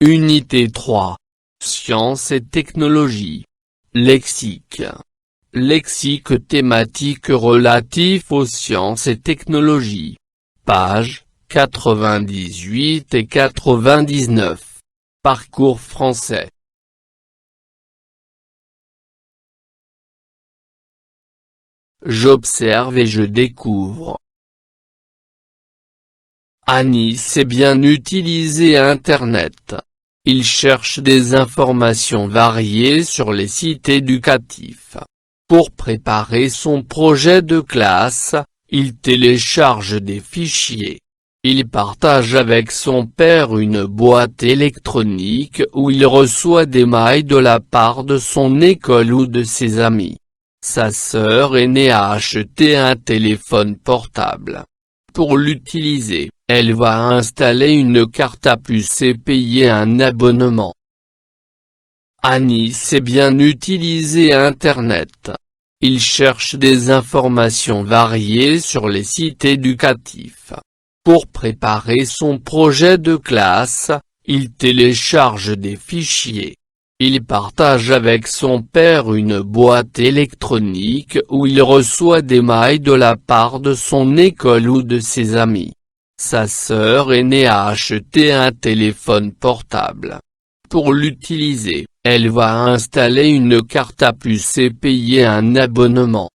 Unité 3. Sciences et technologies. Lexique. Lexique thématique relatif aux sciences et technologies. Pages 98 et 99. Parcours français. J'observe et je découvre. Anis sait bien utiliser Internet. Il cherche des informations variées sur les sites éducatifs. Pour préparer son projet de classe, il télécharge des fichiers. Il partage avec son père une boîte électronique où il reçoit des mails de la part de son école ou de ses amis. Sa sœur aînée a acheté un téléphone portable. Pour l'utiliser, elle va installer une carte à puce et payer un abonnement. Anis sait bien utiliser Internet. Il cherche des informations variées sur les sites éducatifs. Pour préparer son projet de classe, il télécharge des fichiers. Il partage avec son père une boîte électronique où il reçoit des mails de la part de son école ou de ses amis. Sa sœur aînée a acheté un téléphone portable. Pour l'utiliser, elle va installer une carte à puce et payer un abonnement.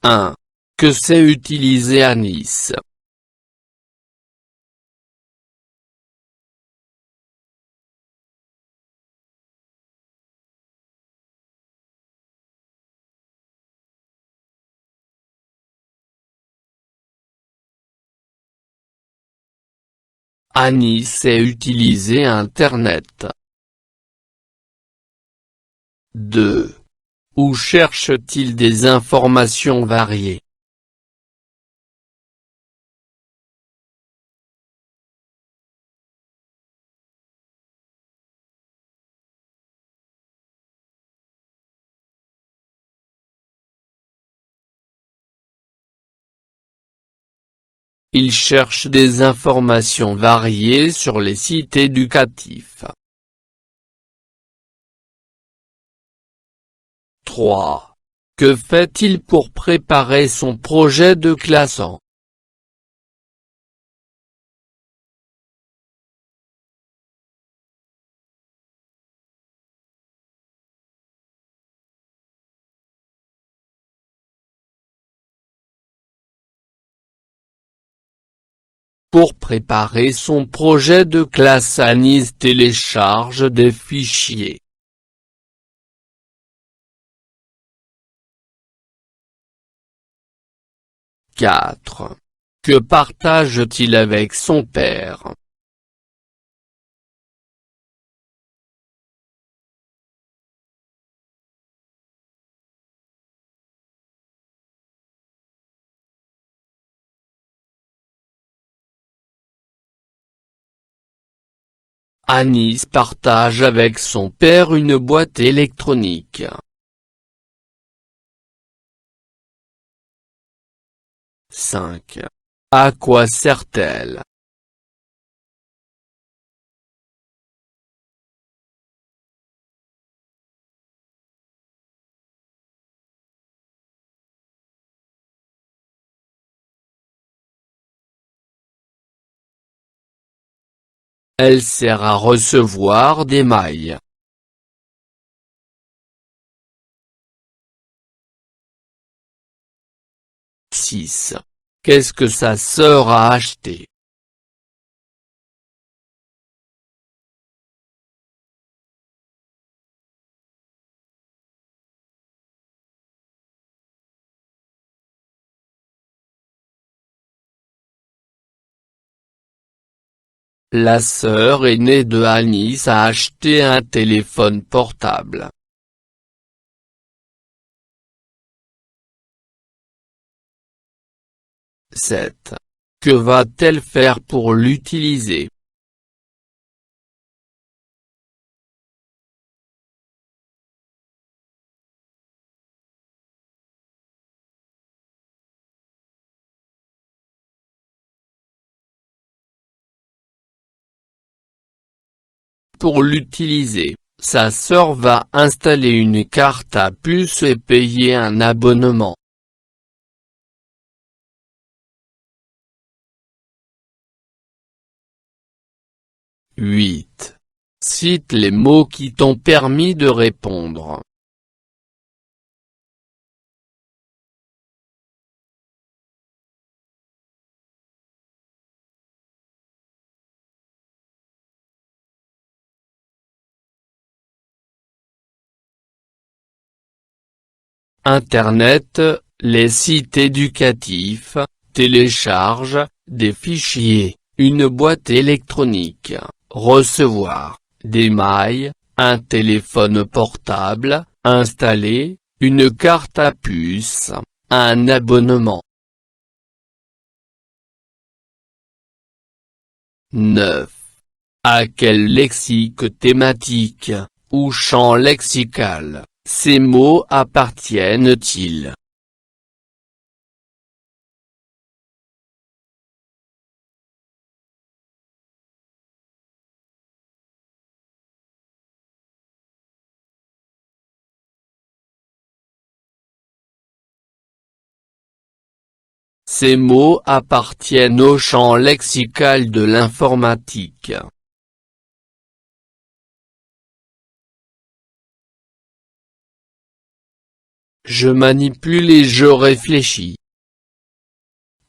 1. Que sait utiliser Anis? Anis sait utiliser Internet. 2. Où cherche-t-il des informations variées? Il cherche des informations variées sur les sites éducatifs. 3. Que fait-il pour préparer son projet de classe? Pour préparer son projet de classe, Anis télécharge des fichiers. 4. Que partage-t-il avec son père? Anis partage avec son père une boîte électronique. 5. À quoi sert-elle? Elle sert à recevoir des mails. 6. Qu'est-ce que sa sœur a acheté? La sœur aînée de Anis a acheté un téléphone portable. 7. Que va-t-elle faire pour l'utiliser? pour l'utiliser, sa sœur va installer une carte à puce et payer un abonnement. 8. Cite les mots qui t'ont permis de répondre. Internet, les sites éducatifs, télécharge, des fichiers, une boîte électronique, recevoir, des mails, un téléphone portable, installer, une carte à puce, un abonnement. 9. À quel lexique thématique, ou champ lexical, ces mots appartiennent-ils? Ces mots appartiennent au champ lexical de l'informatique. Je manipule et je réfléchis.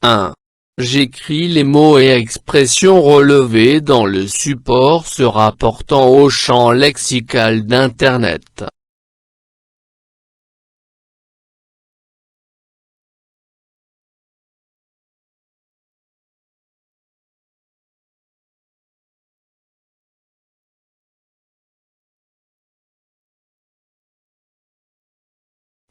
1. J'écris les mots et expressions relevés dans le support se rapportant au champ lexical d'Internet.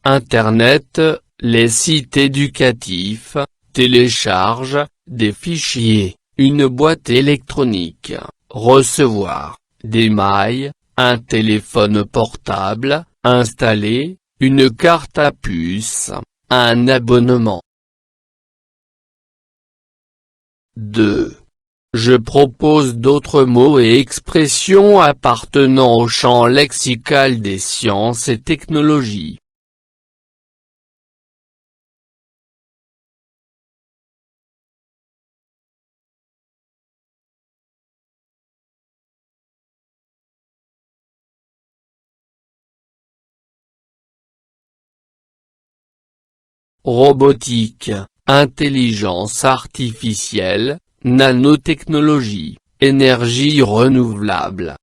'Internet, les sites éducatifs, télécharge, des fichiers, une boîte électronique, recevoir, des mails, un téléphone portable, installer, une carte à puce, un abonnement. 2. Je propose d'autres mots et expressions appartenant au champ lexical des sciences et technologies. Robotique, intelligence artificielle, nanotechnologie, énergie renouvelable.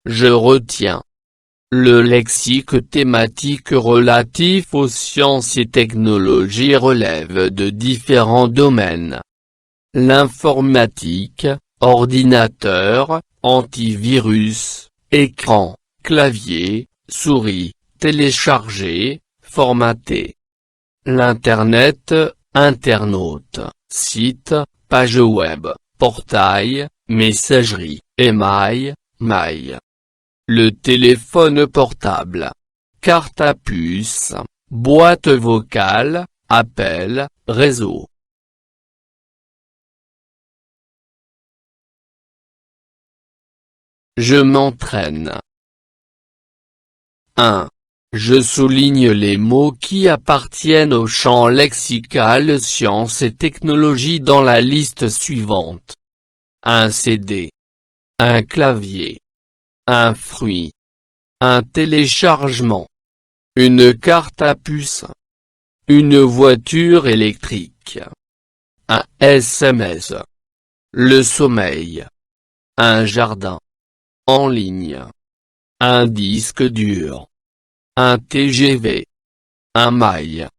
Je retiens. Le lexique thématique relatif aux sciences et technologies relève de différents domaines. L'informatique, ordinateur, antivirus, écran, clavier, souris, télécharger, formater. L'Internet, internaute, site, page web, portail, messagerie, email, mail. Le téléphone portable. Carte à puce, boîte vocale, appel, réseau. Je m'entraîne. 1. Je souligne les mots qui appartiennent au champ lexical sciences et technologies dans la liste suivante. Un CD. Un clavier. Un fruit. Un téléchargement. Une carte à puce. Une voiture électrique. Un SMS. Le sommeil. Un jardin. En ligne. Un disque dur. Un TGV. Un mail.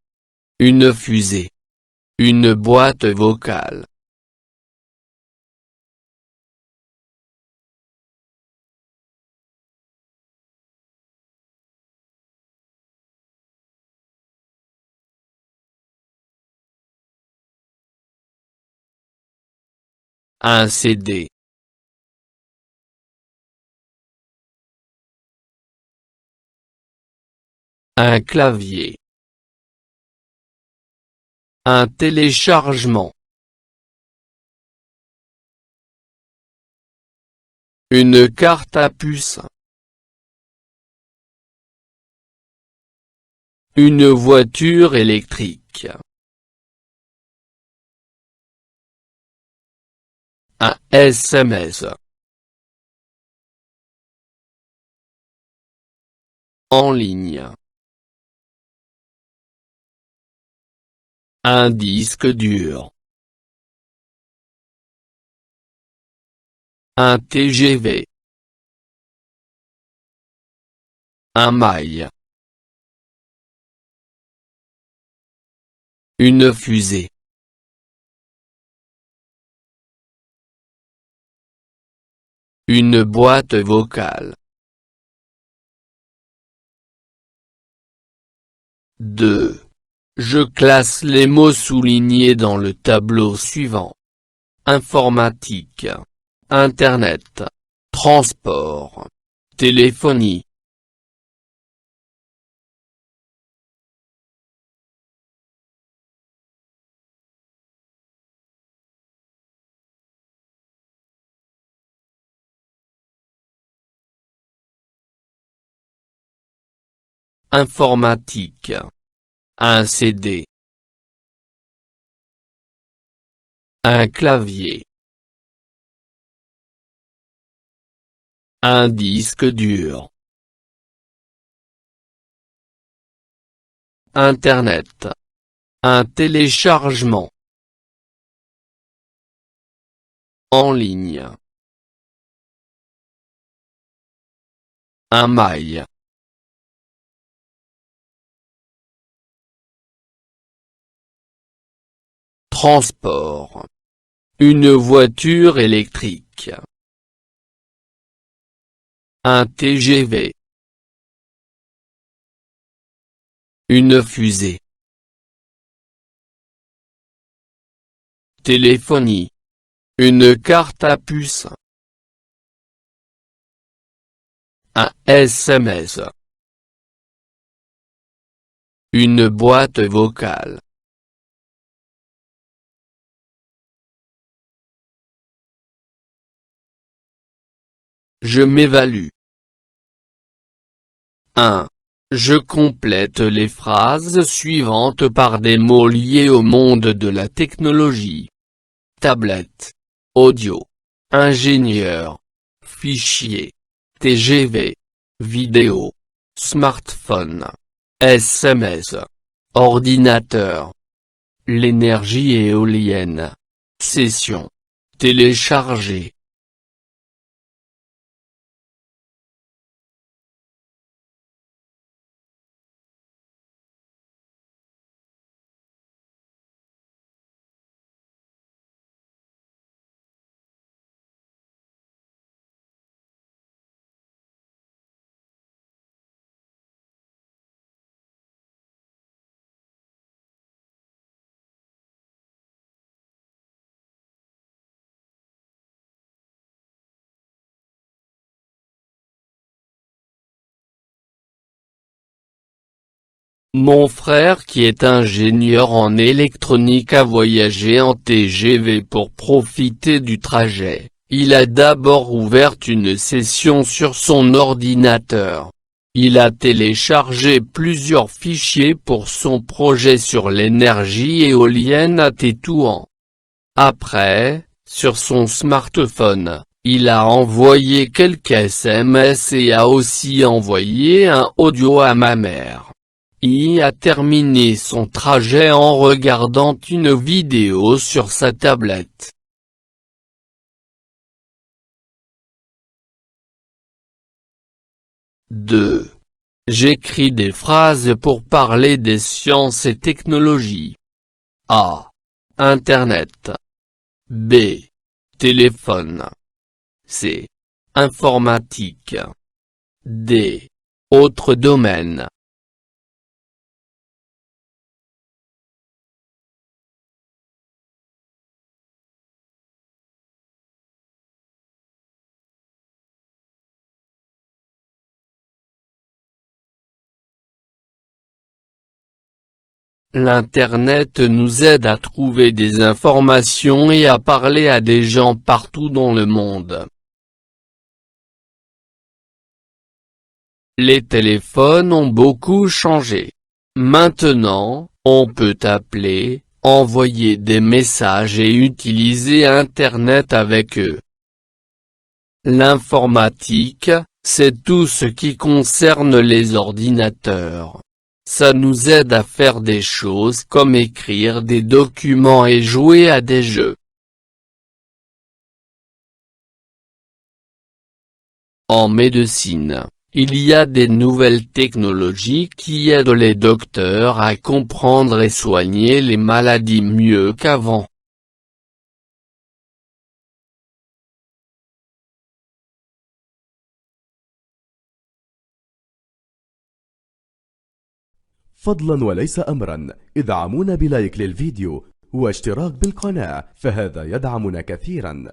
Une fusée. Une boîte vocale. Un CD. Un clavier. Un téléchargement. Une carte à puce. Une voiture électrique. Un SMS. En ligne. Un disque dur. Un TGV. Un mail. Une fusée. Une boîte vocale. 2. Je classe les mots soulignés dans le tableau suivant. Informatique. Internet. Transport. Téléphonie. Informatique. Un CD. Un clavier. Un disque dur. Internet. Un téléchargement. En ligne. Un mail. Transport. Une voiture électrique. Un TGV. Une fusée. Téléphonie. Une carte à puce. Un SMS. Une boîte vocale. Je m'évalue. 1. Je complète les phrases suivantes par des mots liés au monde de la technologie. Tablette. Audio. Ingénieur. Fichier. TGV. Vidéo. Smartphone. SMS. Ordinateur. L'énergie éolienne. Session. Télécharger. Mon frère qui est ingénieur en électronique a voyagé en TGV pour profiter du trajet. Il a d'abord ouvert une session sur son ordinateur. Il a téléchargé plusieurs fichiers pour son projet sur l'énergie éolienne à Tétouan. Après, sur son smartphone, il a envoyé quelques SMS et a aussi envoyé un audio à ma mère. Il a terminé son trajet en regardant une vidéo sur sa tablette. « 2. J'écris des phrases pour parler des sciences et technologies. A. Internet. B. Téléphone. C. Informatique. D. Autres domaines. L'Internet nous aide à trouver des informations et à parler à des gens partout dans le monde. Les téléphones ont beaucoup changé. Maintenant, on peut appeler, envoyer des messages et utiliser Internet avec eux. L'informatique, c'est tout ce qui concerne les ordinateurs. Ça nous aide à faire des choses comme écrire des documents et jouer à des jeux. En médecine, il y a des nouvelles technologies qui aident les docteurs à comprendre et soigner les maladies mieux qu'avant. فضلا وليس أمرا، ادعمونا بلايك للفيديو واشتراك بالقناة، فهذا يدعمنا كثيرا.